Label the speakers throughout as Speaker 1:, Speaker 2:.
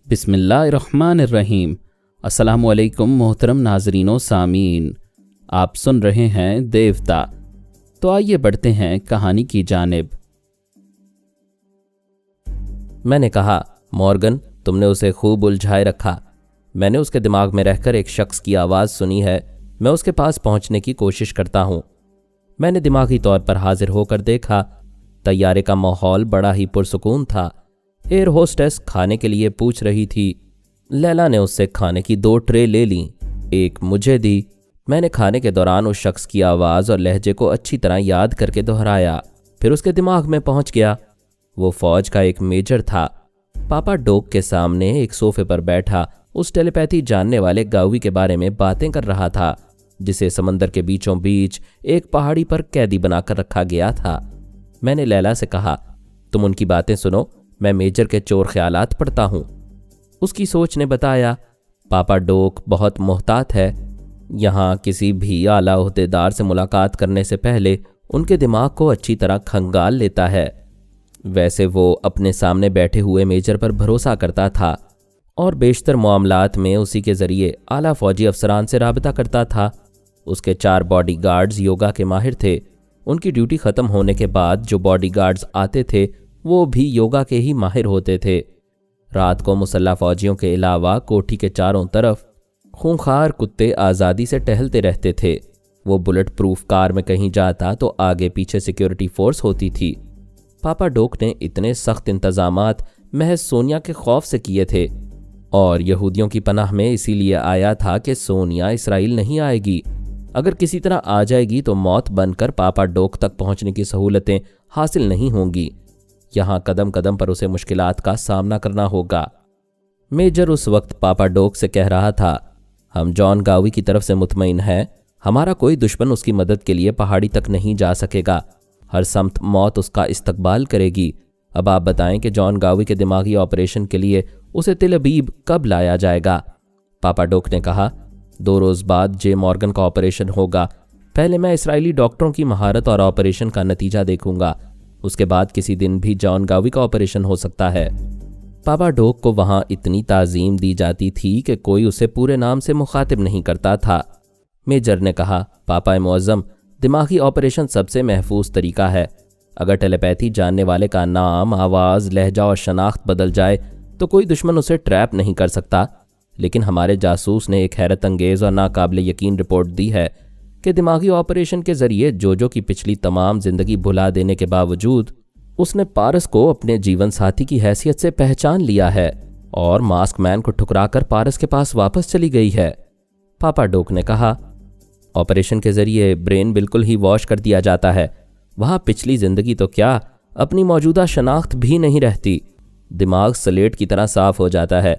Speaker 1: بسم اللہ الرحمن الرحیم۔ السلام علیکم محترم ناظرین و سامعین، آپ سن رہے ہیں دیوتا۔ تو آئیے بڑھتے ہیں کہانی کی جانب۔
Speaker 2: میں نے کہا، مورگن تم نے اسے خوب الجھائے رکھا۔ میں نے اس کے دماغ میں رہ کر ایک شخص کی آواز سنی ہے، میں اس کے پاس پہنچنے کی کوشش کرتا ہوں۔ میں نے دماغی طور پر حاضر ہو کر دیکھا، طیارے کا ماحول بڑا ہی پرسکون تھا۔ ایئر ہوسٹس کھانے کے لیے پوچھ رہی تھی۔ لیلا نے اس سے کھانے کی 2 ٹرے لے لیں، ایک مجھے دی۔ میں نے کھانے کے دوران اس شخص کی آواز اور لہجے کو اچھی طرح یاد کر کے دہرایا، پھر اس کے دماغ میں پہنچ گیا۔ وہ فوج کا ایک میجر تھا، پاپا ڈوک کے سامنے ایک صوفے پر بیٹھا اس ٹیلیپیتھی جاننے والے گاوی کے بارے میں باتیں کر رہا تھا، جسے سمندر کے بیچوں بیچ ایک پہاڑی پر قیدی بنا کر رکھا گیا تھا۔ میں نے لیلا سے کہا، تم ان کی باتیں سنو، میں میجر کے چور خیالات پڑھتا ہوں۔ اس کی سوچ نے بتایا، پاپا ڈوک بہت محتاط ہے، یہاں کسی بھی اعلیٰ عہدیدار سے ملاقات کرنے سے پہلے ان کے دماغ کو اچھی طرح کھنگال لیتا ہے۔ ویسے وہ اپنے سامنے بیٹھے ہوئے میجر پر بھروسہ کرتا تھا اور بیشتر معاملات میں اسی کے ذریعے اعلیٰ فوجی افسران سے رابطہ کرتا تھا۔ اس کے 4 باڈی گارڈز یوگا کے ماہر تھے۔ ان کی ڈیوٹی ختم ہونے کے بعد جو باڈی گارڈز آتے تھے وہ بھی یوگا کے ہی ماہر ہوتے تھے۔ رات کو مسلح فوجیوں کے علاوہ کوٹھی کے چاروں طرف خونخوار کتے آزادی سے ٹہلتے رہتے تھے۔ وہ بلٹ پروف کار میں کہیں جاتا تو آگے پیچھے سیکیورٹی فورس ہوتی تھی۔ پاپا ڈوک نے اتنے سخت انتظامات محض سونیا کے خوف سے کیے تھے، اور یہودیوں کی پناہ میں اسی لیے آیا تھا کہ سونیا اسرائیل نہیں آئے گی۔ اگر کسی طرح آ جائے گی تو موت بن کر پاپا ڈوک تک پہنچنے کی سہولتیں حاصل نہیں ہوں گی۔ یہاں قدم قدم پر اسے مشکلات کا سامنا کرنا ہوگا۔ میجر اس وقت پاپا ڈوک سے کہہ رہا تھا، ہم جان گاوی کی طرف سے مطمئن ہیں، ہمارا کوئی دشمن اس کی مدد کے لیے پہاڑی تک نہیں جا سکے گا، ہر سمت موت اس کا استقبال کرے گی۔ اب آپ بتائیں کہ جان گاوی کے دماغی آپریشن کے لیے اسے تل ابیب کب لایا جائے گا؟ پاپا ڈوک نے کہا، 2 روز بعد جے مورگن کا آپریشن ہوگا۔ پہلے میں اسرائیلی ڈاکٹروں کی مہارت اور آپریشن کا نتیجہ دیکھوں گا، اس کے بعد کسی دن بھی جان گاوی کا آپریشن ہو سکتا ہے۔ پاپا ڈوک کو وہاں اتنی تعظیم دی جاتی تھی کہ کوئی اسے پورے نام سے مخاطب نہیں کرتا تھا۔ میجر نے کہا، پاپا معظم، دماغی آپریشن سب سے محفوظ طریقہ ہے۔ اگر ٹیلیپیتھی جاننے والے کا نام، آواز، لہجہ اور شناخت بدل جائے تو کوئی دشمن اسے ٹریپ نہیں کر سکتا، لیکن ہمارے جاسوس نے ایک حیرت انگیز اور ناقابل یقین رپورٹ دی ہے کہ دماغی آپریشن کے ذریعے جوجو کی پچھلی تمام زندگی بھلا دینے کے باوجود اس نے پارس کو اپنے جیون ساتھی کی حیثیت سے پہچان لیا ہے اور ماسک مین کو ٹھکرا کر پارس کے پاس واپس چلی گئی ہے۔ پاپا ڈوک نے کہا، آپریشن کے ذریعے برین بالکل ہی واش کر دیا جاتا ہے، وہاں پچھلی زندگی تو کیا، اپنی موجودہ شناخت بھی نہیں رہتی۔ دماغ سلیٹ کی طرح صاف ہو جاتا ہے۔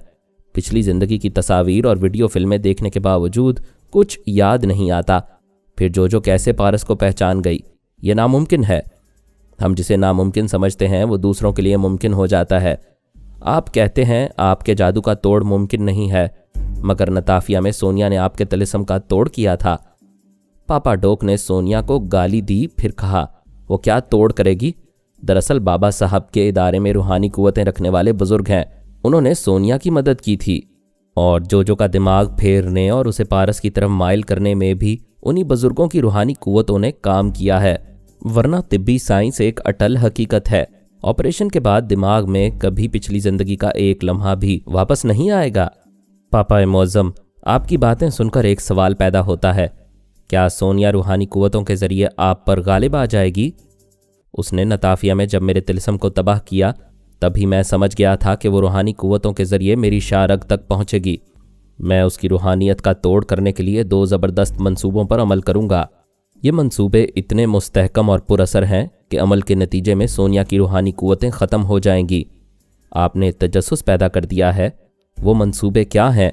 Speaker 2: پچھلی زندگی کی تصاویر اور ویڈیو فلمیں دیکھنے کے باوجود کچھ یاد نہیں آتا۔ پھر جو کیسے پارس کو پہچان گئی؟ یہ ناممکن ہے۔ ہم جسے ناممکن سمجھتے ہیں وہ دوسروں کے لیے ممکن ہو جاتا ہے۔ آپ کہتے ہیں آپ کے جادو کا توڑ ممکن نہیں ہے، مگر نتافیہ میں سونیا نے آپ کے طلسم کا توڑ کیا تھا۔ پاپا ڈوک نے سونیا کو گالی دی، پھر کہا، وہ کیا توڑ کرے گی؟ دراصل بابا صاحب کے ادارے میں روحانی قوتیں رکھنے والے بزرگ ہیں، انہوں نے سونیا کی مدد کی تھی، اور جو کا دماغ پھیرنے اور اسے پارس کی طرف مائل کرنے میں بھی انہی بزرگوں کی روحانی قوتوں نے کام کیا ہے، ورنہ طبی سائنس ایک اٹل حقیقت ہے۔ آپریشن کے بعد دماغ میں کبھی پچھلی زندگی کا ایک لمحہ بھی واپس نہیں آئے گا۔ پاپا معظم، آپ کی باتیں سن کر ایک سوال پیدا ہوتا ہے، کیا سونیا روحانی قوتوں کے ذریعے آپ پر غالب آ جائے گی؟ اس نے نتافیہ میں جب میرے طلسم کو تباہ کیا تبھی میں سمجھ گیا تھا کہ وہ روحانی قوتوں کے ذریعے میری شارگ تک پہنچے گی۔ میں اس کی روحانیت کا توڑ کرنے کے لیے 2 زبردست منصوبوں پر عمل کروں گا۔ یہ منصوبے اتنے مستحکم اور پر اثر ہیں کہ عمل کے نتیجے میں سونیا کی روحانی قوتیں ختم ہو جائیں گی۔ آپ نے تجسس پیدا کر دیا ہے۔ وہ منصوبے کیا ہیں؟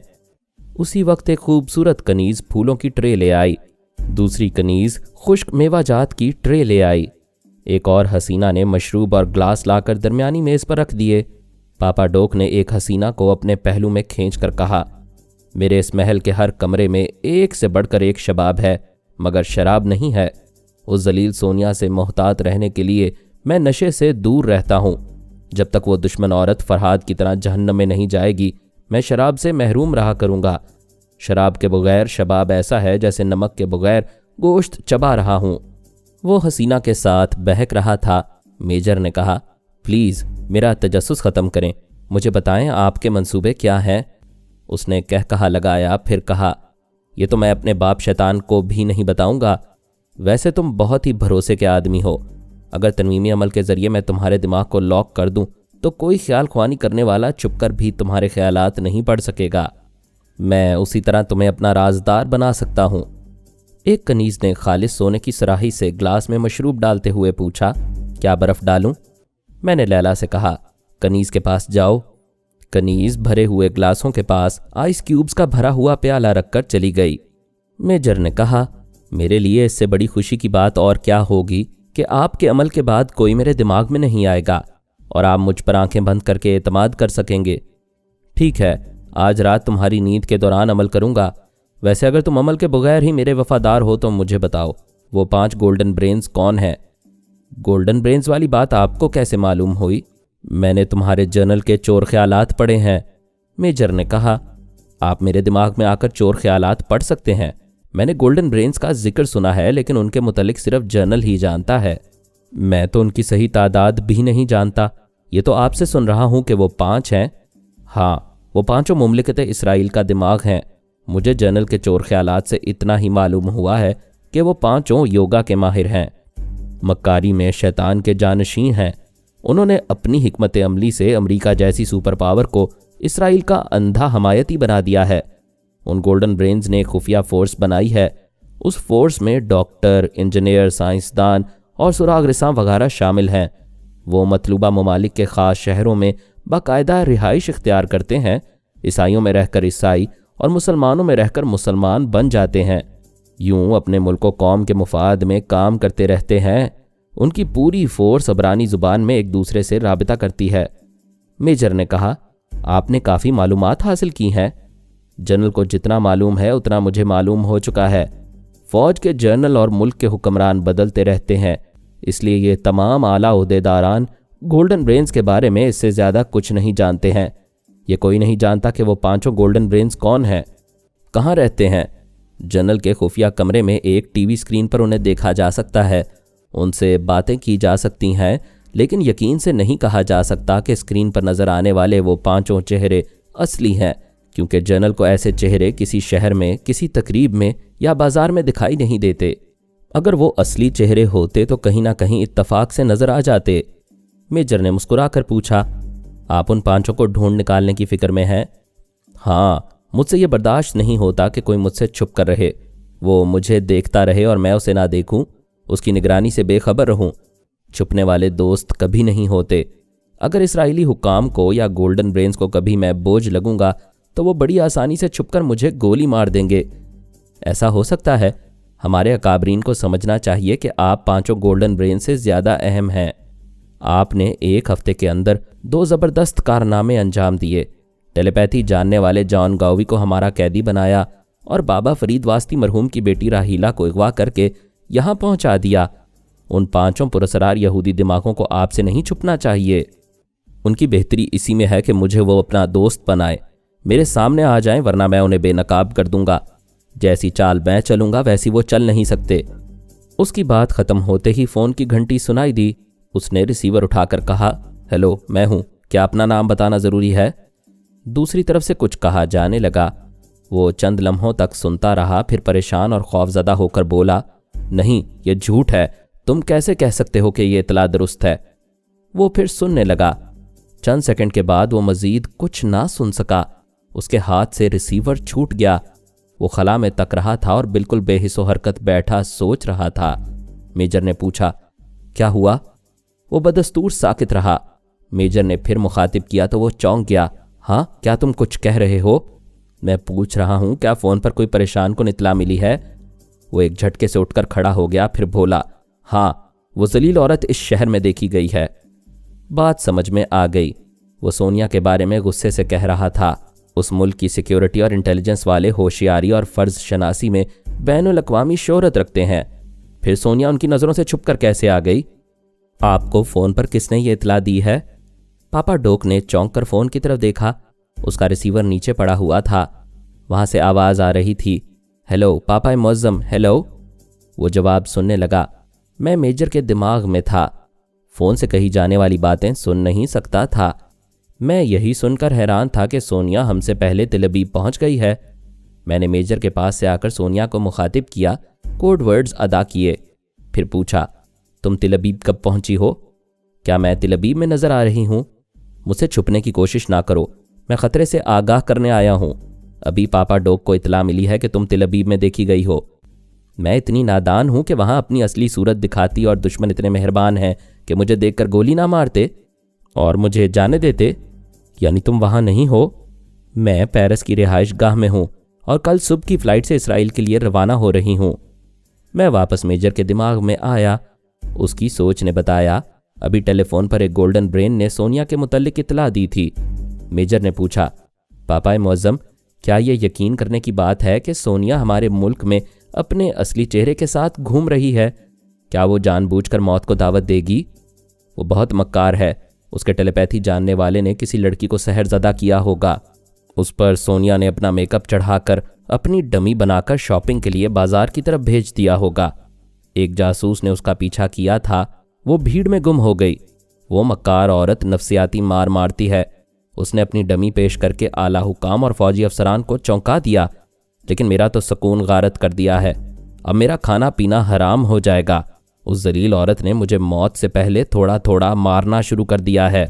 Speaker 2: اسی وقت ایک خوبصورت کنیز پھولوں کی ٹرے لے آئی، دوسری کنیز خشک میوہ جات کی ٹرے لے آئی، ایک اور حسینہ نے مشروب اور گلاس لا کر درمیانی میز پر رکھ دیے۔ پاپا ڈوک نے ایک حسینہ کو اپنے پہلو میں کھینچ کر کہا، میرے اس محل کے ہر کمرے میں ایک سے بڑھ کر ایک شباب ہے، مگر شراب نہیں ہے۔ اس ذلیل سونیا سے محتاط رہنے کے لیے میں نشے سے دور رہتا ہوں۔ جب تک وہ دشمن عورت فرہاد کی طرح جہنم میں نہیں جائے گی मैं शराब से महरूम रहा करूँगा। शराब के बगैर शबाब ऐसा है जैसे नमक के बगैर गोश्त चबा रहा हूँ। वो हसीना के साथ बहक रहा था। मेजर ने कहा, प्लीज़ मेरा तजस्सुस ख़त्म करें, मुझे बताएं आपके मंसूबे क्या हैं। उसने कह कहा लगाया, फिर कहा, ये तो मैं अपने बाप शैतान को भी नहीं बताऊंगा। वैसे तुम बहुत ही भरोसे के आदमी हो। अगर तनवीमी अमल के ज़रिए मैं तुम्हारे दिमाग को लॉक कर दूं तो कोई ख्याल ख्वानी करने वाला छुपकर भी तुम्हारे ख्यालात नहीं पढ़ सकेगा। मैं उसी तरह तुम्हें अपना राजदार बना सकता हूँ। एक कनीज़ ने खालिस सोने की सराही से ग्लास में मशरूब डालते हुए पूछा, क्या बर्फ़ डालूं? मैंने लैला से कहा, कनीज़ के पास जाओ। कनीज़ भरे हुए ग्लासों के पास आइस क्यूब्स का भरा हुआ प्याला रखकर चली गई। मेजर ने कहा, मेरे लिए इससे बड़ी खुशी की बात और क्या होगी कि आपके अमल के बाद कोई मेरे दिमाग में नहीं आएगा और आप मुझ पर आंखें बंद करके एतमाद कर सकेंगे। ठीक है, आज रात तुम्हारी नींद के दौरान अमल करूंगा। वैसे अगर तुम अमल के बगैर ही मेरे वफादार हो तो मुझे बताओ, वो 5 गोल्डन ब्रेन्स कौन है? गोल्डन ब्रेन्स वाली बात आपको कैसे मालूम हुई? मैंने तुम्हारे जर्नल के चोर ख्यालात पढ़े हैं। मेजर ने कहा, आप मेरे दिमाग में आकर चोर ख्यालात पढ़ सकते हैं। मैंने गोल्डन ब्रेन्स का जिक्र सुना है, लेकिन उनके मुतालिक सिर्फ जर्नल ही जानता है। मैं तो उनकी सही तादाद भी नहीं जानता। ये तो आपसे सुन रहा हूं कि वो 5 हैं। हाँ, वो 5 मुमलिकत इसराइल का दिमाग हैं। मुझे जर्नल के चोर ख्यालात से इतना ही मालूम हुआ है कि वो 5 योगा के माहिर हैं, मक्कारी में शैतान के जानशीं हैं। उन्होंने अपनी हिकमत अमली से अमेरिका जैसी सुपर पावर को इसराइल का अंधा हमायती बना दिया है। उन गोल्डन ब्रेन्स ने खुफिया फोर्स बनाई है। उस फोर्स में डॉक्टर, इंजीनियर, साइंसदान और सुराग रिसां वगैरह शामिल हैं। वो मतलूबा ममालिक के ख़ास शहरों में बाकायदा रिहाइश इख्तियार करते हैं। ईसाइयों में रहकर ईसाई और मुसलमानों में रहकर मुसलमान बन जाते हैं। यूं अपने मुल्क व कौम के मुफाद में काम करते रहते हैं। उनकी पूरी फोर्स अबरानी ज़ुबान में एक दूसरे से राबिता करती है। मेजर ने कहा, आपने काफ़ी मालूमात हासिल की हैं। जनरल को जितना मालूम है उतना मुझे मालूम हो चुका है। फ़ौज के जनरल और मुल्क के हुक्मरान बदलते रहते हैं, इसलिए ये तमाम आला ओहदेदारान गोल्डन ब्रेन्स के बारे में इससे ज़्यादा कुछ नहीं जानते हैं। ये कोई नहीं जानता कि वो 5 गोल्डन ब्रेन्स कौन हैं, कहाँ रहते हैं। जनरल के खुफिया कमरे में एक टीवी स्क्रीन पर उन्हें देखा जा सकता है, उनसे बातें की जा सकती हैं, लेकिन यकीन से नहीं कहा जा सकता कि स्क्रीन पर नज़र आने वाले वो 5 चेहरे असली हैं, क्योंकि जनरल को ऐसे चेहरे किसी शहर में, किसी तकरीब में या बाजार में दिखाई नहीं देते। अगर वो असली चेहरे होते तो कहीं ना कहीं इत्तफाक से नज़र आ जाते। मेजर ने मुस्कुरा कर पूछा, आप उन 5 को ढूंढ निकालने की फ़िक्र में हैं? हाँ, मुझसे ये बर्दाश्त नहीं होता कि कोई मुझसे छुप कर रहे। वो मुझे देखता रहे और मैं उसे ना देखूं, उसकी निगरानी से बेखबर रहूं। छुपने वाले दोस्त कभी नहीं होते। अगर इसराइली हुकाम को या गोल्डन ब्रेन्स को कभी मैं बोझ लगूंगा तो वो बड़ी आसानी से छुपकर मुझे गोली मार देंगे। ऐसा हो सकता है। हमारे अकाबरीन को समझना चाहिए कि आप 5 गोल्डन ब्रेन से ज़्यादा अहम हैं। आपने 1 हफ्ते के अंदर 2 ज़बरदस्त कारनामे अंजाम दिए। टेलीपैथी जानने वाले जॉन गावी को हमारा कैदी बनाया और बाबा फरीद वास्ती मरहूम की बेटी राहीला को अगवा करके यहाँ पहुँचा दिया। उन 5 पुरस्कार यहूदी दिमागों को आपसे नहीं छुपना चाहिए। उनकी बेहतरी इसी में है कि मुझे वो अपना दोस्त बनाए, मेरे सामने आ जाएं, वरना मैं उन्हें बेनकाब कर दूंगा। जैसी चाल मैं चलूंगा वैसी वो चल नहीं सकते। उसकी बात खत्म होते ही फ़ोन की घंटी सुनाई दी। उसने रिसीवर उठाकर कहा, हेलो, मैं हूँ, क्या अपना नाम बताना ज़रूरी है? दूसरी तरफ से कुछ कहा जाने लगा। वो चंद लम्हों तक सुनता रहा, फिर परेशान और खौफजदा होकर बोला, नहीं, ये झूठ है। तुम कैसे कह सकते हो कि ये इतला दुरुस्त है? वो फिर सुनने लगा। चंद सेकंड के बाद वो मज़ीद कुछ ना सुन सका। उसके हाथ से रिसीवर छूट गया। वो खला में तक रहा था और बिल्कुल बेहिसो हरकत बैठा सोच रहा था। मेजर ने पूछा, क्या हुआ? वो बदस्तूर साकित रहा। मेजर ने फिर मुखातिब किया तो वो चौंक गया। हाँ, क्या तुम कुछ कह रहे हो? मैं पूछ रहा हूँ, क्या फ़ोन पर कोई परेशान को इत्तला मिली है? वो एक झटके से उठकर खड़ा हो गया, फिर बोला, हाँ, वो जलील औरत इस शहर में देखी गई है। बात समझ में आ गई। वो सोनिया के बारे में गुस्से से कह रहा था। उस मुल्क की सिक्योरिटी और इंटेलिजेंस वाले होशियारी और फ़र्ज शनासी में बैनुल अक़वामी शोहरत रखते हैं। फिर सोनिया उनकी नज़रों से छुपकर कैसे आ गई? आपको फ़ोन पर किसने ये इत्तला दी है? पापा डोक ने चौंक कर फ़ोन की तरफ देखा। उसका रिसीवर नीचे पड़ा हुआ था। वहाँ से आवाज़ आ रही थी, हेलो पापा मुअज्जम, हेलो। वो जवाब सुनने लगा। मैं मेजर के दिमाग में था। फ़ोन से कही जाने वाली बातें सुन नहीं सकता था। मैं यही सुनकर हैरान था कि सोनिया हमसे पहले तिलबीब पहुंच गई है। मैंने मेजर के पास से आकर सोनिया को मुखातिब किया, कोड वर्ड्स अदा किए, फिर पूछा, तुम तिलबीब कब पहुंची हो? क्या मैं तिलबीब में नज़र आ रही हूँ? मुझसे छुपने की कोशिश ना करो, मैं ख़तरे से आगाह करने आया हूँ। अभी पापा डोक को इतला मिली है कि तुम तिलबीब में देखी गई हो। मैं इतनी नादान हूँ कि वहाँ अपनी असली सूरत दिखाती और दुश्मन इतने मेहरबान हैं कि मुझे देखकर गोली ना मारते और मुझे जाने देते। यानी तुम वहाँ नहीं हो? मैं पेरिस की रिहाइश गाह में हूँ और कल सुबह की फ़्लाइट से इसराइल के लिए रवाना हो रही हूँ। मैं वापस मेजर के दिमाग में आया। उसकी सोच ने बताया, अभी टेलीफोन पर एक गोल्डन ब्रेन ने सोनिया के मुतल्लिक इतला दी थी। मेजर ने पूछा, पापा मुअज्जम, क्या ये यकीन करने की बात है कि सोनिया हमारे मुल्क में अपने असली चेहरे के साथ घूम रही है? क्या वो जानबूझकर मौत को दावत देगी? वो बहुत मक्कार है। उसके टेलीपैथी जानने वाले ने किसी लड़की को सहरज़दा किया होगा। उस पर सोनिया ने अपना मेकअप चढ़ाकर अपनी डमी बनाकर शॉपिंग के लिए बाजार की तरफ भेज दिया होगा। एक जासूस ने उसका पीछा किया था, वो भीड़ में गुम हो गई। वो मक्कार औरत नफ्सियाती मार मारती है। उसने अपनी डमी पेश करके आला हुकाम और फौजी अफसरान को चौंका दिया, लेकिन मेरा तो सुकून गारत कर दिया है। अब मेरा खाना पीना हराम हो जाएगा। उस जलील औरत ने मुझे मौत से पहले थोड़ा थोड़ा मारना शुरू कर दिया है।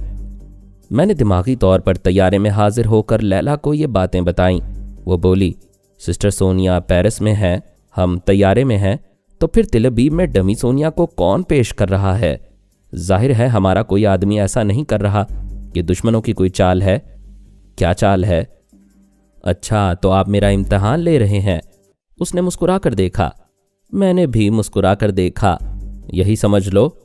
Speaker 2: मैंने दिमागी तौर पर तैयारे में हाजिर होकर लैला को ये बातें बताईं। वो बोली, सिस्टर सोनिया पेरिस में है, हम तैयारे में हैं, तो फिर तिलबीब में डमी सोनिया को कौन पेश कर रहा है? जाहिर है हमारा कोई आदमी ऐसा नहीं कर रहा। ये दुश्मनों की कोई चाल है। क्या चाल है? अच्छा, तो आप मेरा इम्तिहान ले रहे हैं? उसने मुस्कुरा कर देखा। मैंने भी मुस्कुरा कर देखा। यही समझ लो।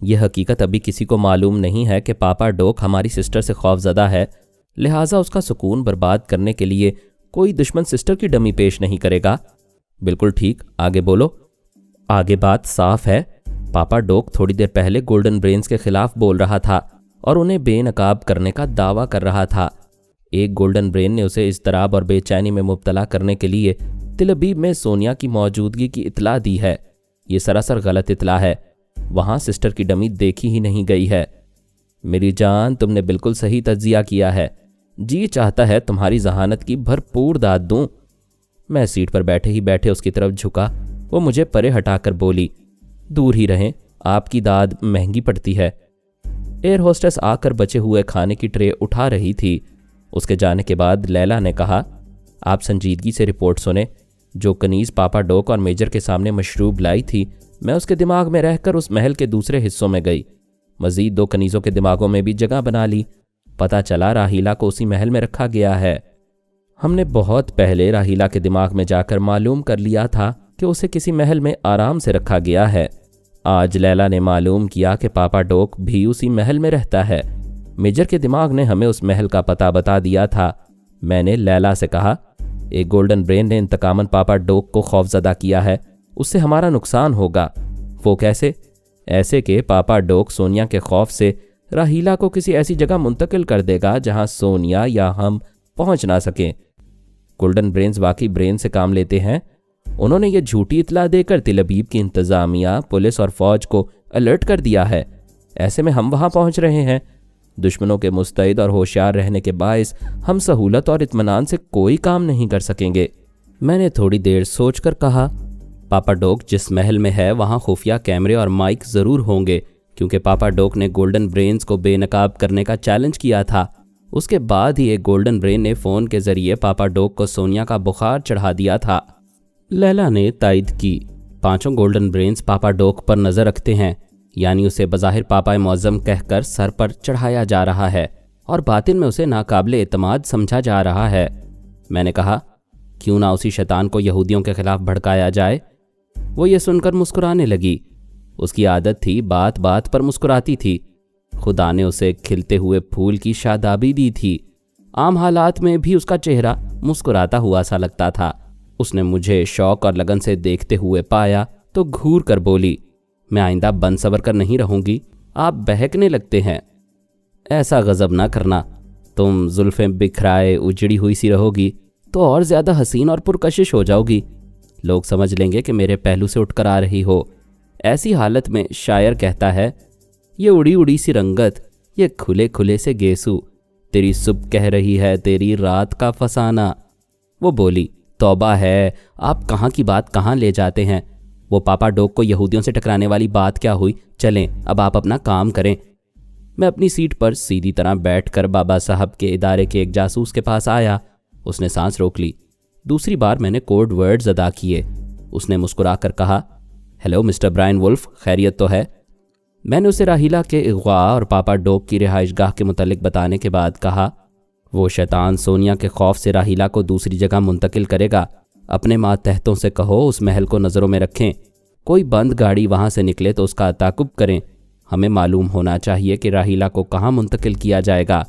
Speaker 2: यह हकीकत अभी किसी को मालूम नहीं है कि पापा डोक हमारी सिस्टर से खौफजदा है, लिहाजा उसका सुकून बर्बाद करने के लिए कोई दुश्मन सिस्टर की डमी पेश नहीं करेगा। बिल्कुल ठीक, आगे बोलो। आगे बात साफ है। पापा डोक थोड़ी देर पहले गोल्डन ब्रेन्स के खिलाफ बोल रहा था और उन्हें बेनकाब करने का दावा कर रहा था। एक गोल्डन ब्रेन ने उसे इज़्तराब और बेचैनी में मुब्तला करने के लिए तिलबीब में सोनिया की मौजूदगी की इतला दी है। ये सरासर गलत इतला है। वहाँ सिस्टर की डमी देखी ही नहीं गई है। मेरी जान, तुमने बिल्कुल सही तज्जिया किया है। जी चाहता है तुम्हारी जहानत की भरपूर दाद दूं। मैं सीट पर बैठे ही बैठे उसकी तरफ झुका। वो मुझे परे हटाकर बोली, दूर ही रहें, आपकी दाद महंगी पड़ती है। एयर होस्टेस आकर बचे हुए खाने की ट्रे उठा रही थी। उसके जाने के बाद लैला ने कहा, आप संजीदगी से रिपोर्ट सुने। जो कनीज़ पापा डोक और मेजर के सामने मशरूब लाई थी, मैं उसके दिमाग में रहकर उस महल के दूसरे हिस्सों में गई। मज़ीद 2 कनीज़ों के दिमागों में भी जगह बना ली। पता चला राहीला को उसी महल में रखा गया है। हमने बहुत पहले राहीला के दिमाग में जाकर मालूम कर लिया था कि उसे किसी महल में आराम से रखा गया है। आज लैला ने मालूम किया कि पापा डोक भी उसी महल में रहता है। मेजर के दिमाग ने हमें उस महल का पता बता दिया था। मैंने लैला से कहा, एक गोल्डन ब्रेन ने इंतकामन पापा डोक को खौफजदा किया है, उससे हमारा नुकसान होगा। वो कैसे? ऐसे कि पापा डोक सोनिया के खौफ से राहीला को किसी ऐसी जगह मुंतकिल कर देगा जहां सोनिया या हम पहुंच ना सकें। गोल्डन ब्रेन्स वाकई ब्रेन से काम लेते हैं। उन्होंने ये झूठी इतला देकर तिलबीब की इंतजामिया, पुलिस और फौज को अलर्ट कर दिया है। ऐसे में हम वहां पहुंच रहे हैं। दुश्मनों के मुस्तैद और होशियार रहने के बायस हम सहूलत और इत्मीनान से कोई काम नहीं कर सकेंगे। मैंने थोड़ी देर सोचकर कहा, पापा डोक जिस महल में है वहाँ खुफिया कैमरे और माइक ज़रूर होंगे, क्योंकि पापा डोक ने गोल्डन ब्रेन्स को बेनकाब करने का चैलेंज किया था। उसके बाद ही एक गोल्डन ब्रेन ने फ़ोन के ज़रिए पापा डोक को सोनिया का बुखार चढ़ा दिया था। लैला ने तायद की। 5 गोल्डन ब्रेन्स पापा डोक पर नज़र रखते हैं, यानी उसे बज़ाहिर पापा मुअज़्ज़म कहकर सर पर चढ़ाया जा रहा है और बातिन में उसे नाकाबिले एतमाद समझा जा रहा है। मैंने कहा, क्यों ना उसी शैतान को यहूदियों के खिलाफ भड़काया जाए। वो ये सुनकर मुस्कुराने लगी। उसकी आदत थी, बात बात पर मुस्कुराती थी। खुदा ने उसे खिलते हुए फूल की शादाबी दी थी। आम हालात में भी उसका चेहरा मुस्कुराता हुआ सा लगता था। उसने मुझे शौक और लगन से देखते हुए पाया तो घूर कर बोली, मैं आइंदा बंसवर कर नहीं रहूंगी। आप बहकने लगते हैं। ऐसा गजब ना करना।
Speaker 1: तुम जुल्फ़ें बिखराए उजड़ी हुई सी रहोगी तो और ज़्यादा हसीन और पुरकशिश हो जाओगी। लोग समझ लेंगे कि मेरे पहलू से उठकर आ रही हो। ऐसी हालत में शायर कहता है, ये उड़ी उड़ी सी रंगत, ये खुले खुले से गेसू, तेरी सुबह कह रही है तेरी रात का फसाना। वो बोली, तौबा है, आप कहाँ की बात कहाँ ले जाते हैं। वो पापा डॉग को यहूदियों से टकराने वाली बात क्या हुई, चलें अब आप अपना काम करें। मैं अपनी सीट पर सीधी तरह बैठकर बाबा साहब के इदारे के एक जासूस के पास आया। उसने सांस रोक ली। दूसरी बार मैंने कोड वर्ड्स अदा किए। उसने मुस्कुराकर कहा, हेलो मिस्टर ब्रायन वुल्फ, खैरियत तो है। मैंने उसे राहीला के अगवा और पापा डॉग की रिहाइशगाह के मुतालिक बताने के बाद कहा, वो शैतान सोनिया के खौफ से राहीला को दूसरी जगह मुंतकिल करेगा। अपने मातहतों से कहो उस महल को नज़रों में रखें। कोई बंद गाड़ी वहाँ से निकले तो उसका ताकुब करें। हमें मालूम होना चाहिए कि राहीला को कहाँ मुंतकिल किया जाएगा।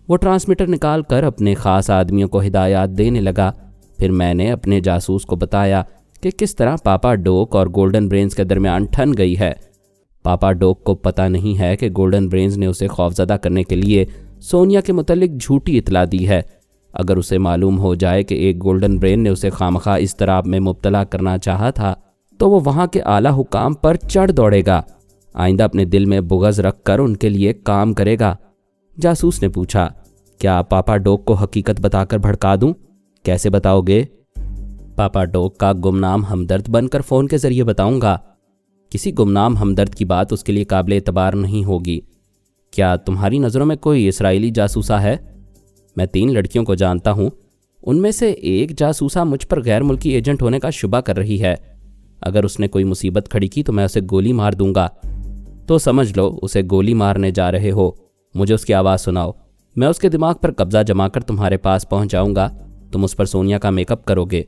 Speaker 1: वो ट्रांसमीटर निकाल कर अपने ख़ास आदमियों को हिदायत देने लगा। फिर मैंने अपने जासूस को बताया कि किस तरह पापा डॉग और गोल्डन ब्रेन्स के दरमियान ठन गई है। पापा डॉग को पता नहीं है कि गोल्डन ब्रेन्स ने उसे खौफजदा करने के लिए सोनिया के मुतालिक झूठी इतला दी है। अगर उसे मालूम हो जाए कि एक गोल्डन ब्रेन ने उसे खामखा इस्तराब में मुब्तला करना चाहा था तो वो वहाँ के आला हुकाम पर चढ़ दौड़ेगा। आइंदा अपने दिल में बुग़्ज़ रख कर उनके लिए काम करेगा। जासूस ने पूछा, क्या पापा डॉग को हकीकत बताकर भड़का दूं? कैसे बताओगे? पापा डॉग का गुमनाम हमदर्द बनकर फ़ोन के ज़रिए बताऊंगा। किसी गुमनाम हमदर्द की बात उसके लिए काबिल एतबार नहीं होगी। क्या तुम्हारी नज़रों में कोई इसराइली जासूसा है? मैं 3 लड़कियों को जानता हूँ। उनमें से एक जासूसा मुझ पर गैर मुल्की एजेंट होने का शुबा कर रही है। अगर उसने कोई मुसीबत खड़ी की तो मैं उसे गोली मार दूंगा। तो समझ लो उसे गोली मारने जा रहे हो। मुझे उसकी आवाज़ सुनाओ। मैं उसके दिमाग पर कब्जा जमाकर तुम्हारे पास पहुंच जाऊंगा। तुम उस पर सोनिया का मेकअप करोगे।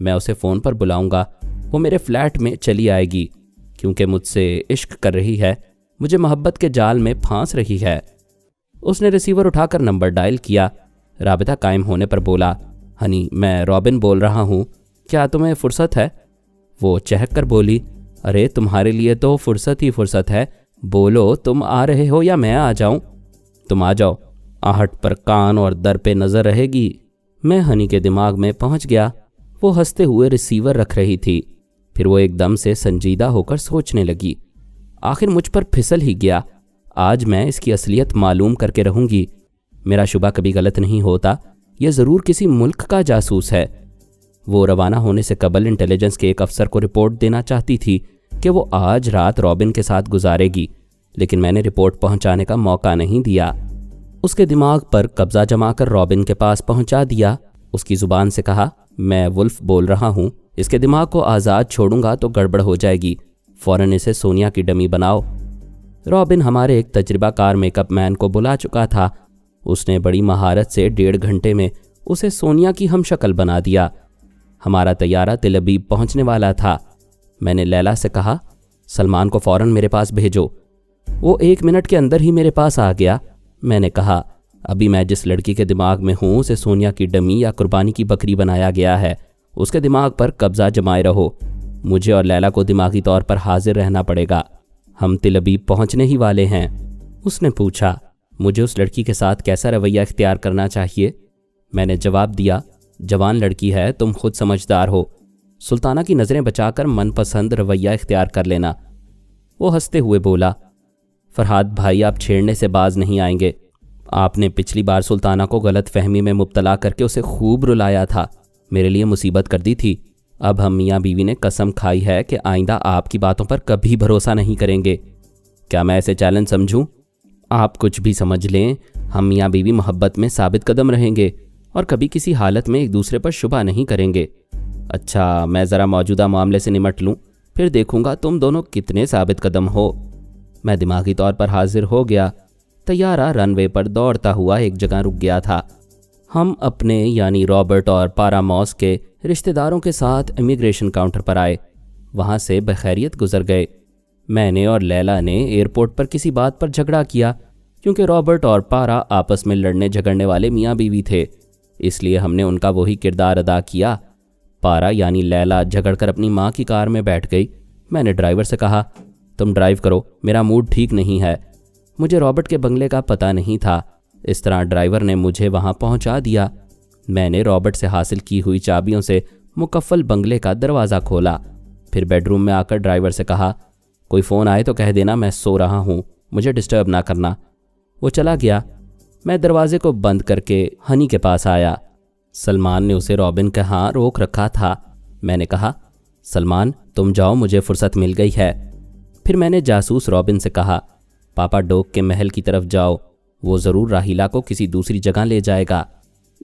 Speaker 1: मैं उसे फ़ोन पर बुलाऊंगा। वो मेरे फ्लैट में चली आएगी। क्योंकि मुझसे इश्क कर रही है, मुझे मोहब्बत के जाल में फांस रही है। उसने रिसीवर उठाकर नंबर डायल किया। राबिता कायम होने पर बोला, हनी, मैं रॉबिन बोल रहा हूँ, क्या तुम्हें फ़ुर्सत है? वो चहक कर बोली, अरे तुम्हारे लिए तो फ़ुर्सत ही फ़ुर्सत है। बोलो, तुम आ रहे हो या मैं आ जाऊँ? तुम आ जाओ। आहट पर कान और दर पे नज़र रहेगी। मैं हनी के दिमाग में पहुँच गया। वो हंसते हुए रिसीवर रख रही थी। फिर वो एकदम से संजीदा होकर सोचने लगी। आखिर मुझ पर फिसल ही गया। आज मैं इसकी असलियत मालूम करके रहूँगी। मेरा शुबा कभी गलत नहीं होता। यह ज़रूर किसी मुल्क का जासूस है। वो रवाना होने से कबल इंटेलिजेंस के एक अफसर को रिपोर्ट देना चाहती थी कि वो आज रात रॉबिन के साथ गुजारेगी, लेकिन मैंने रिपोर्ट पहुंचाने का मौका नहीं दिया। उसके दिमाग पर कब्जा जमाकर रॉबिन के पास पहुंचा दिया। उसकी ज़ुबान से कहा, मैं वुल्फ बोल रहा हूँ। इसके दिमाग को आज़ाद छोड़ूंगा तो गड़बड़ हो जाएगी। फ़ौरन इसे सोनिया की डमी बनाओ। रॉबिन हमारे एक तजर्बाकार मेकअप मैन को बुला चुका था। उसने बड़ी महारत से 1.5 घंटे में उसे सोनिया की हम शक्ल बना दिया। हमारा तैयारा तिल अबीब पहुँचने वाला था। मैंने लैला से कहा, सलमान को फ़ौरन मेरे पास भेजो। वो 1 मिनट के अंदर ही मेरे पास आ गया। मैंने कहा, अभी मैं जिस लड़की के दिमाग में हूँ उसे सोनिया की डमी या कुर्बानी की बकरी बनाया गया है। उसके दिमाग पर कब्जा जमाए रहो। मुझे और लैला को दिमागी तौर पर हाजिर रहना पड़ेगा। हम तिल अबीब पहुँचने ही वाले हैं। उसने पूछा, मुझे उस लड़की के साथ कैसा रवैया इख्तियार करना चाहिए? मैंने जवाब दिया, जवान लड़की है, तुम खुद समझदार हो। सुल्ताना की नज़रें बचाकर मनपसंद रवैया इख्तियार कर लेना। वो हंसते हुए बोला, फरहाद भाई, आप छेड़ने से बाज नहीं आएंगे। आपने पिछली बार सुल्ताना को गलत फहमी में मुब्तला करके उसे खूब रुलाया था, मेरे लिए मुसीबत कर दी थी। अब हम मियाँ बीवी ने कसम खाई है कि आइंदा आपकी बातों पर कभी भरोसा नहीं करेंगे। क्या मैं ऐसे चैलेंज समझूं? आप कुछ भी समझ लें, हम मियाँ बीवी मोहब्बत में साबित कदम रहेंगे और कभी किसी हालत में एक दूसरे पर शुबा नहीं करेंगे। अच्छा, मैं ज़रा मौजूदा मामले से निमट लूँ, फिर देखूँगा तुम दोनों कितने साबित कदम हो। मैं दिमागी तौर पर हाजिर हो गया। तैयारा रनवे पर दौड़ता हुआ एक जगह रुक गया था। हम अपने यानी रॉबर्ट और पारामॉस के रिश्तेदारों के साथ इमिग्रेशन काउंटर पर आए। वहाँ से बखैरियत गुजर गए। मैंने और लैला ने एयरपोर्ट पर किसी बात पर झगड़ा किया, क्योंकि रॉबर्ट और पारा आपस में लड़ने झगड़ने वाले मियाँ बीवी थे, इसलिए हमने उनका वही किरदार अदा किया। पारा यानी लैला झगड़कर अपनी माँ की कार में बैठ गई। मैंने ड्राइवर से कहा, तुम ड्राइव करो, मेरा मूड ठीक नहीं है। मुझे रॉबर्ट के बंगले का पता नहीं था। इस तरह ड्राइवर ने मुझे वहां पहुंचा दिया। मैंने रॉबर्ट से हासिल की हुई चाबियों से मुकफ्फल बंगले का दरवाज़ा खोला। फिर बेडरूम में आकर ड्राइवर से कहा, कोई फ़ोन आए तो कह देना मैं सो रहा हूँ, मुझे डिस्टर्ब ना करना। वो चला गया। मैं दरवाजे को बंद करके हनी के पास आया। सलमान ने उसे रॉबिन के यहाँ रोक रखा था। मैंने कहा, सलमान तुम जाओ, मुझे फुर्सत मिल गई है। फिर मैंने जासूस रॉबिन से कहा, पापा डोक के महल की तरफ जाओ, वो ज़रूर राहिला को किसी दूसरी जगह ले जाएगा।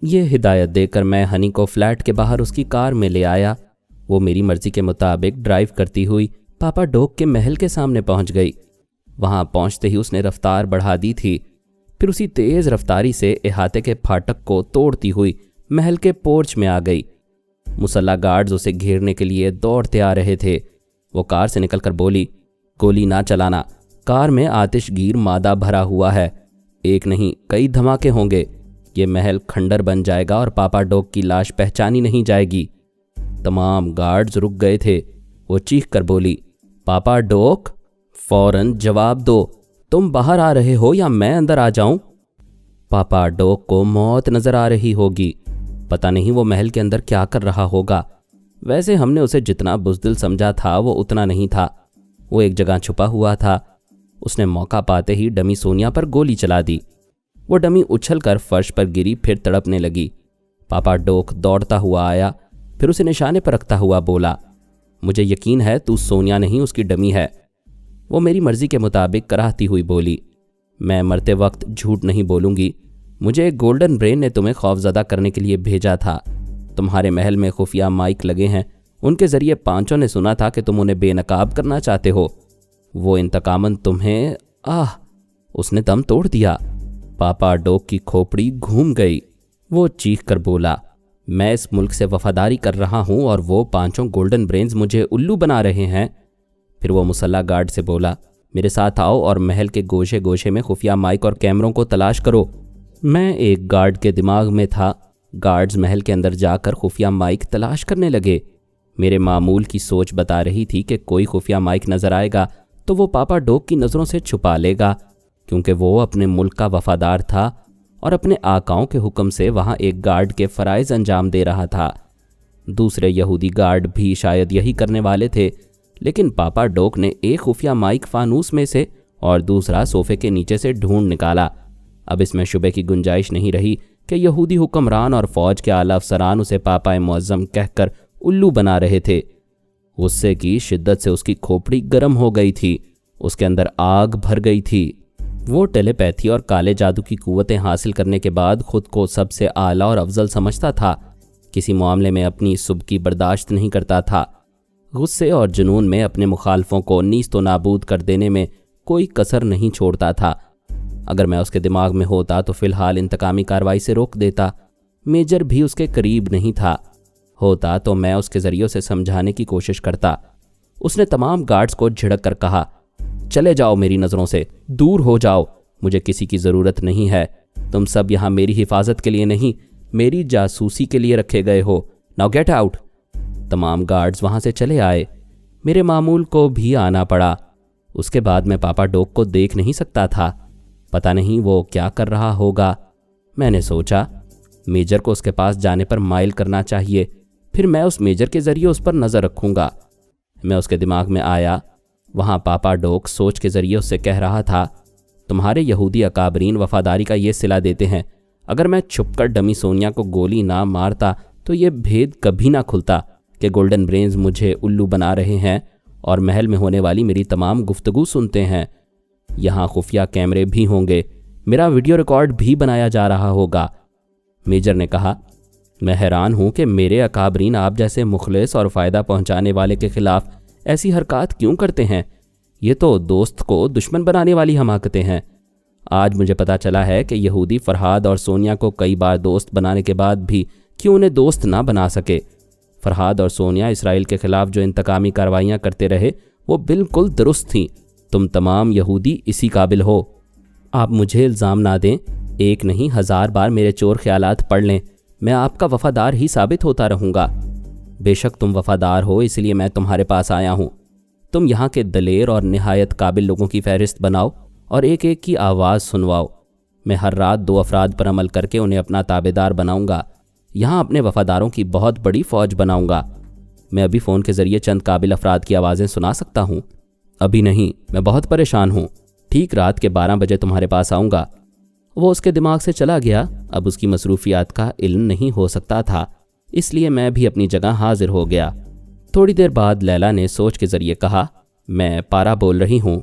Speaker 1: ये हिदायत देकर मैं हनी को फ्लैट के बाहर उसकी कार में ले आया। वो मेरी मर्ज़ी के मुताबिक ड्राइव करती हुई पापा डोक के महल के सामने पहुंच गई। वहां पहुंचते ही उसने रफ्तार बढ़ा दी थी। फिर उसी तेज़ रफ्तारी से अहाते के फाटक को तोड़ती हुई महल के पोर्च में आ गई। मुसल्ला गार्ड्स उसे घेरने के लिए दौड़ते आ रहे थे। वो कार से निकलकर बोली, गोली ना चलाना, कार में आतिशगीर मादा भरा हुआ है, एक नहीं कई धमाके होंगे, ये महल खंडर बन जाएगा और पापा डोक की लाश पहचानी नहीं जाएगी। तमाम गार्ड्स रुक गए थे। वो चीख कर बोली, पापा डोक, फौरन जवाब दो, तुम बाहर आ रहे हो या मैं अंदर आ जाऊं? पापा डोक को मौत नजर आ रही होगी। पता नहीं वो महल के अंदर क्या कर रहा होगा। वैसे हमने उसे जितना बुज़दिल समझा था वो उतना नहीं था। वो एक जगह छुपा हुआ था। उसने मौका पाते ही डमी सोनिया पर गोली चला दी। वो डमी उछलकर फर्श पर गिरी, फिर तड़पने लगी। पापा डोक दौड़ता हुआ आया, फिर उसे निशाने पर रखता हुआ बोला, मुझे यकीन है तू सोनिया नहीं उसकी डमी है। वो मेरी मर्जी के मुताबिक कराहती हुई बोली, मैं मरते वक्त झूठ नहीं बोलूँगी। मुझे एक गोल्डन ब्रेन ने तुम्हें खौफजदा करने के लिए भेजा था। तुम्हारे महल में खुफिया माइक लगे हैं, उनके ज़रिए पांचों ने सुना था कि तुम उन्हें बेनकाब करना चाहते हो। वो इंतकामन तुम्हें उसने दम तोड़ दिया। पापा डोक की खोपड़ी घूम गई। वो चीख कर बोला, मैं इस मुल्क से वफादारी कर रहा हूँ और वो पांचों गोल्डन ब्रेन्स मुझे उल्लू बना रहे हैं। फिर वो मुसल्ला गार्ड से बोला, मेरे साथ आओ और महल के गोशे गोशे में खुफिया माइक और कैमरों को तलाश करो। मैं एक गार्ड के दिमाग में था। गार्ड्स महल के अंदर जाकर खुफिया माइक तलाश करने लगे। मेरे मामूल की सोच बता रही थी कि कोई खुफिया माइक नज़र आएगा तो वो पापा डोक की नज़रों से छुपा लेगा, क्योंकि वो अपने मुल्क का वफादार था और अपने आकाओं के हुक्म से वहाँ एक गार्ड के फ़राइज़ अंजाम दे रहा था। दूसरे यहूदी गार्ड भी शायद यही करने वाले थे, लेकिन पापा डोक ने एक खुफिया माइक फानूस में से और दूसरा सोफे के नीचे से ढूंढ निकाला। अब इसमें शुबे की गुंजाइश नहीं रही कि यहूदी हुक्मरान और फ़ौज के आला अफसरान उसे पापा मुअज़्ज़म कहकर उल्लू बना रहे थे। गुस्से की शिद्दत से उसकी खोपड़ी गर्म हो गई थी, उसके अंदर आग भर गई थी। वो टेलीपैथी और काले जादू की कुव्वतें हासिल करने के बाद खुद को सबसे आला और अफजल समझता था। किसी मामले में अपनी सुबकी बर्दाश्त नहीं करता था। गुस्से और जुनून में अपने मुखालफों को नीस्तो नाबूद कर देने में कोई कसर नहीं छोड़ता था। अगर मैं उसके दिमाग में होता तो फिलहाल इंतकामी कार्रवाई से रोक देता। मेजर भी उसके करीब नहीं था। होता तो मैं उसके ज़रिए उसे समझाने की कोशिश करता। उसने तमाम गार्ड्स को झिड़क कर कहा, चले जाओ, मेरी नज़रों से दूर हो जाओ, मुझे किसी की ज़रूरत नहीं है। तुम सब यहाँ मेरी हिफाजत के लिए नहीं, मेरी जासूसी के लिए रखे गए हो। Now get out. तमाम गार्ड्स वहाँ से चले आए। मेरे मामूल को भी आना पड़ा। उसके बाद मैं पापा डोक को देख नहीं सकता था। पता नहीं वो क्या कर रहा होगा। मैंने सोचा मेजर को उसके पास जाने पर माइल करना चाहिए, फिर मैं उस मेजर के ज़रिए उस पर नज़र रखूँगा। मैं उसके दिमाग में आया। वहाँ पापा डोक सोच के ज़रिए उससे कह रहा था, तुम्हारे यहूदी अकाबरीन वफादारी का ये सिला देते हैं। अगर मैं छुपकर डमी सोनिया को गोली ना मारता तो ये भेद कभी ना खुलता कि गोल्डन ब्रेन्स मुझे उल्लू बना रहे हैं और महल में होने वाली मेरी तमाम गुफ्तगू सुनते हैं। यहाँ खुफिया कैमरे भी होंगे, मेरा वीडियो रिकॉर्ड भी बनाया जा रहा होगा। मेजर ने कहा, मैं हैरान हूँ कि मेरे अकाबरीन आप जैसे मुखलिस और फ़ायदा पहुँचाने वाले के ख़िलाफ़ ऐसी हरकत क्यों करते हैं। ये तो दोस्त को दुश्मन बनाने वाली हमाकतें हैं। आज मुझे पता चला है कि यहूदी फरहाद और सोनिया को कई बार दोस्त बनाने के बाद भी क्यों उन्हें दोस्त ना बना सके। फरहाद और सोनिया इसराइल के ख़िलाफ़ जो इंतकामी कार्रवाइयाँ करते रहे वो बिल्कुल दुरुस्त थीं। तुम तमाम यहूदी इसी काबिल हो। आप मुझे इल्ज़ाम ना दें, एक नहीं 1000 बार मेरे चोर ख्यालात पढ़ लें, मैं आपका वफ़ादार ही साबित होता रहूँगा। बेशक तुम वफ़ादार हो, इसलिए मैं तुम्हारे पास आया हूँ। तुम यहाँ के दलेर और निहायत काबिल लोगों की फहरिस्त बनाओ और एक एक की आवाज़ सुनवाओ। मैं हर रात 2 अफराद पर अमल करके उन्हें अपना ताबेदार बनाऊंगा। यहाँ अपने वफादारों की बहुत बड़ी फौज बनाऊंगा। मैं अभी फ़ोन के ज़रिए चंद काबिल अफराद की आवाज़ें सुना सकता हूँ। अभी नहीं, मैं बहुत परेशान हूँ। ठीक रात के 12 बजे तुम्हारे पास आऊँगा। वो उसके दिमाग से चला गया। अब उसकी मसरूफियात का इल्म नहीं हो सकता था, इसलिए मैं भी अपनी जगह हाजिर हो गया। थोड़ी देर बाद लैला ने सोच के ज़रिए कहा, मैं पारा बोल रही हूँ।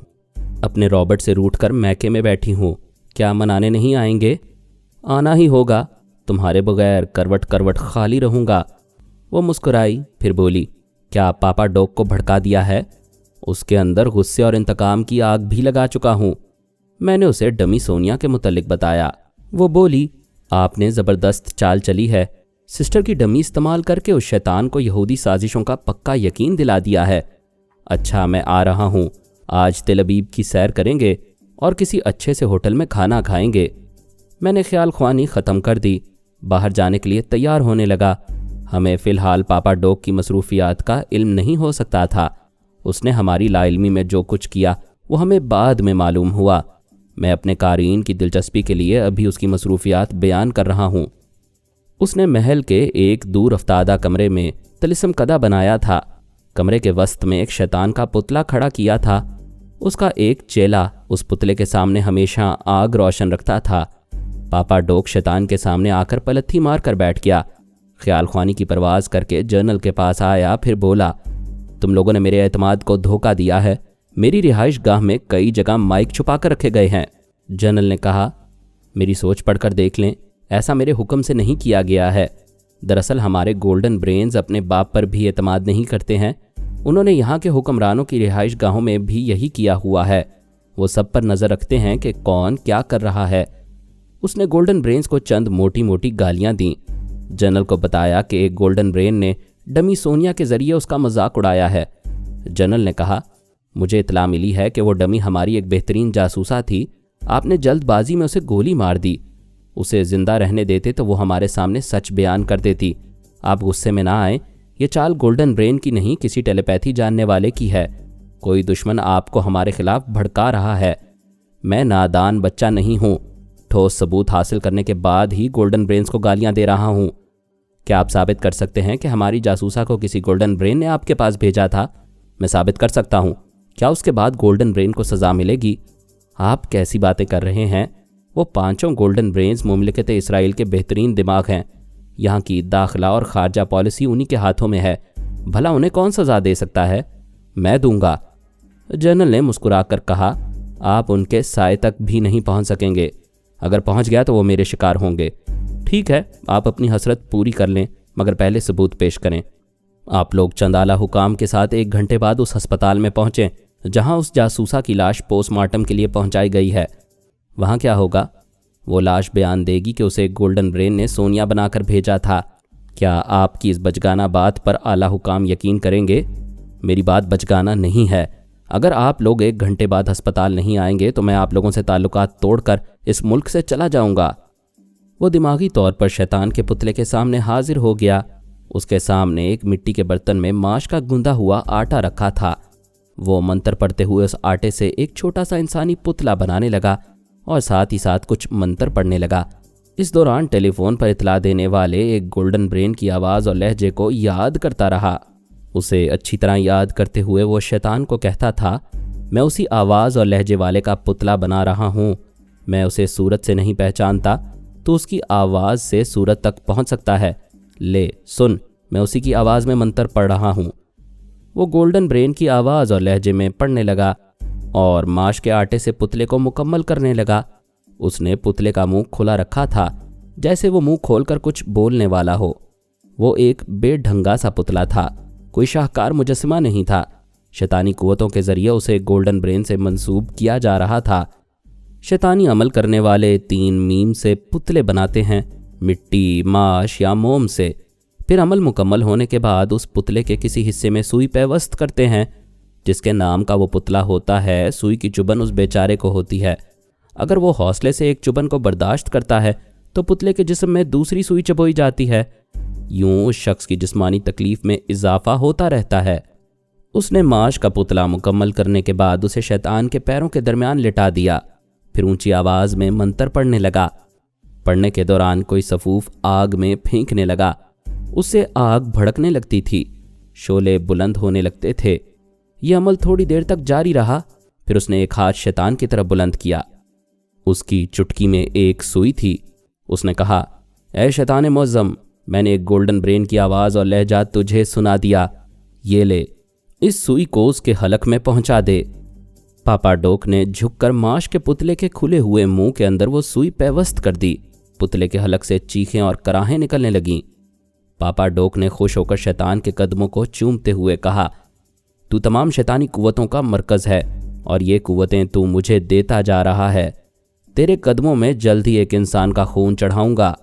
Speaker 1: अपने रॉबर्ट से रूठ कर मैके में बैठी हूँ। क्या मनाने नहीं आएंगे? आना ही होगा, तुम्हारे बगैर करवट करवट खाली रहूँगा। वो मुस्कुराई, फिर बोली, क्या पापा डॉग को भड़का दिया है? उसके अंदर गुस्से और इंतकाम की आग भी लगा चुका हूँ। मैंने उसे डमी सोनिया के मुतल्लिक बताया। वो बोली, आपने ज़बरदस्त चाल चली है। सिस्टर की डमी इस्तेमाल करके उस शैतान को यहूदी साजिशों का पक्का यकीन दिला दिया है। अच्छा, मैं आ रहा हूँ। आज तेल अबीब की सैर करेंगे और किसी अच्छे से होटल में खाना खाएंगे। मैंने ख्याल ख्वानी ख़त्म कर दी, बाहर जाने के लिए तैयार होने लगा। हमें फ़िलहाल पापा डॉग की मसरूफियात का इल्म नहीं हो सकता था। उसने हमारी लाइल्मी में जो कुछ किया वो हमें बाद में मालूम हुआ। मैं अपने कारीन की दिलचस्पी के लिए अभी उसकी मसरूफियात बयान कर रहा हूँ। उसने महल के एक दूर अफ्तादा कमरे में तिलिस्म कदा बनाया था। कमरे के वस्त में एक शैतान का पुतला खड़ा किया था। उसका एक चेला उस पुतले के सामने हमेशा आग रोशन रखता था। पापा डॉग शैतान के सामने आकर पलथी मार कर बैठ गया। ख्याल ख्वानी की परवाज़ करके जनरल के पास आया, फिर बोला, तुम लोगों ने मेरे एतमाद को धोखा दिया है। मेरी रिहाइश गाह में कई जगह माइक छुपा कर रखे गए हैं। जनरल ने कहा, मेरी सोच पढ़कर देख लें, ऐसा मेरे हुक्म से नहीं किया गया है। दरअसल हमारे गोल्डन ब्रेन्स अपने बाप पर भी एतमाद नहीं करते हैं। उन्होंने यहाँ के हुक्मरानों की रिहाइश गाहों में भी यही किया हुआ है। वो सब पर नज़र रखते हैं कि कौन क्या कर रहा है। उसने गोल्डन ब्रेन्स को चंद मोटी मोटी गालियाँ दीं। जनरल को बताया कि एक गोल्डन ब्रेन ने डमी सोनिया के ज़रिए उसका मजाक उड़ाया है। जनरल ने कहा, मुझे इतला मिली है कि वो डमी हमारी एक बेहतरीन जासूसा थी। आपने जल्दबाजी में उसे गोली मार दी। उसे ज़िंदा रहने देते तो वो हमारे सामने सच बयान कर देती। आप गुस्से में ना आए, ये चाल गोल्डन ब्रेन की नहीं, किसी टेलीपैथी जानने वाले की है। कोई दुश्मन आपको हमारे खिलाफ भड़का रहा है। मैं नादान बच्चा नहीं हूँ। ठोस सबूत हासिल करने के बाद ही गोल्डन ब्रेन्स को गालियाँ दे रहा हूँ। क्या आप साबित कर सकते हैं कि हमारी जासूसा को किसी गोल्डन ब्रेन ने आपके पास भेजा था? मैं साबित कर सकता हूँ। क्या उसके बाद गोल्डन ब्रेन को सज़ा मिलेगी? आप कैसी बातें कर रहे हैं? वो 5 गोल्डन ब्रेन्स मुमलिकत इसराइल के बेहतरीन दिमाग हैं। यहाँ की दाखिला और खारजा पॉलिसी उन्हीं के हाथों में है। भला उन्हें कौन सज़ा दे सकता है? मैं दूंगा। जनरल ने मुस्कुराकर कहा, आप उनके साए तक भी नहीं पहुँच सकेंगे। अगर पहुँच गया तो वो मेरे शिकार होंगे। ठीक है, आप अपनी हसरत पूरी कर लें, मगर पहले सबूत पेश करें। आप लोग चंदाला हुकाम के साथ 1 घंटे बाद उस अस्पताल में पहुँचें जहाँ उस जासूसा की लाश पोस्टमार्टम के लिए पहुँचाई गई है। वहाँ क्या होगा? वो लाश बयान देगी कि उसे गोल्डन ब्रेन ने सोनिया बनाकर भेजा था। क्या आपकी इस बचगाना बात पर आला हुकाम यकीन करेंगे? मेरी बात बचगाना नहीं है। अगर आप लोग 1 घंटे बाद अस्पताल नहीं आएंगे तो मैं आप लोगों से ताल्लुकात तोड़कर इस मुल्क से चला जाऊंगा। वो दिमागी तौर पर शैतान के पुतले के सामने हाजिर हो गया। उसके सामने एक मिट्टी के बर्तन में माश का गूंदा हुआ आटा रखा था। वो मंत्र पढ़ते हुए उस आटे से एक छोटा सा इंसानी पुतला बनाने लगा और साथ ही साथ कुछ मंत्र पढ़ने लगा। इस दौरान टेलीफोन पर इतला देने वाले एक गोल्डन ब्रेन की आवाज़ और लहजे को याद करता रहा। उसे अच्छी तरह याद करते हुए वो शैतान को कहता था, मैं उसी आवाज़ और लहजे वाले का पुतला बना रहा हूँ। मैं उसे सूरत से नहीं पहचानता तो उसकी आवाज़ से सूरत तक पहुँच सकता है। ले सुन, मैं उसी की आवाज़ में मंत्र पढ़ रहा हूँ। वो गोल्डन ब्रेन की आवाज़ और लहजे में पढ़ने लगा और माश के आटे से पुतले को मुकम्मल करने लगा। उसने पुतले का मुंह खुला रखा था, जैसे वो मुंह खोलकर कुछ बोलने वाला हो। वो एक बेढंगा सा पुतला था, कोई शाहकार मुजस्समा नहीं था। शैतानी कुव्वतों के ज़रिए उसे गोल्डन ब्रेन से मंसूब किया जा रहा था। शैतानी अमल करने वाले 3 मीम से पुतले बनाते हैं, मिट्टी, माश या मोम से। फिर अमल मुकम्मल होने के बाद उस पुतले के किसी हिस्से में सुई पैवस्त करते हैं। जिसके नाम का वो पुतला होता है, सुई की चुभन उस बेचारे को होती है। अगर वो हौसले से एक चुभन को बर्दाश्त करता है तो पुतले के जिस्म में दूसरी सुई चबोई जाती है। यूं उस शख्स की जिस्मानी तकलीफ में इजाफा होता रहता है। उसने माश का पुतला मुकम्मल करने के बाद उसे शैतान के पैरों के दरमियान लिटा दिया। फिर ऊंची आवाज़ में मंत्र पढ़ने लगा। पढ़ने के दौरान कोई सफूफ आग में फेंकने लगा। उससे आग भड़कने लगती थी, शोले बुलंद होने लगते थे। यह अमल थोड़ी देर तक जारी रहा। फिर उसने एक हाथ शैतान की तरफ बुलंद किया। उसकी चुटकी में एक सुई थी। उसने कहा, ऐ शैतान मुअज़्ज़म, मैंने एक गोल्डन ब्रेन की आवाज़ और लहजा तुझे सुना दिया। ये ले, इस सुई को उसके हलक में पहुंचा दे। पापा डोक ने झुककर माश के पुतले के खुले हुए मुंह के अंदर वो सुई पैवस्त कर दी। पुतले के हलक से चीखें और कराहें निकलने लगीं। पापा डोक ने खुश होकर शैतान के कदमों को चूमते हुए कहा, तू तमाम शैतानी कुव्वतों का मरकज़ है और ये कुव्वतें तू मुझे देता जा रहा है। तेरे कदमों में जल्द ही एक इंसान का खून चढ़ाऊंगा।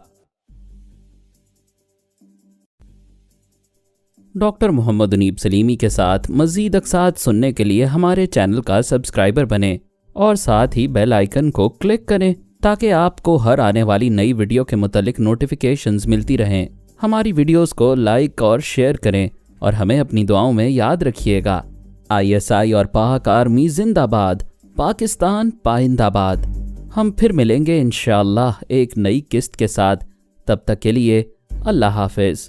Speaker 1: डॉक्टर मोहम्मद उनीब सलीमी के साथ मज़ीद अक़सात सुनने के लिए हमारे चैनल का सब्सक्राइबर बनें और साथ ही बेल आइकन को क्लिक करें ताकि आपको हर आने वाली नई वीडियो के मुतालिक नोटिफिकेशंस मिलती रहें। हमारी वीडियोस को लाइक और शेयर करें और हमें अपनी दुआओं में याद रखिएगा। ISI और पाक आर्मी जिंदाबाद, पाकिस्तान पाइंदाबाद। हम फिर मिलेंगे इंशाअल्लाह एक नई किस्त के साथ। तब तक के लिए अल्लाह हाफिज़।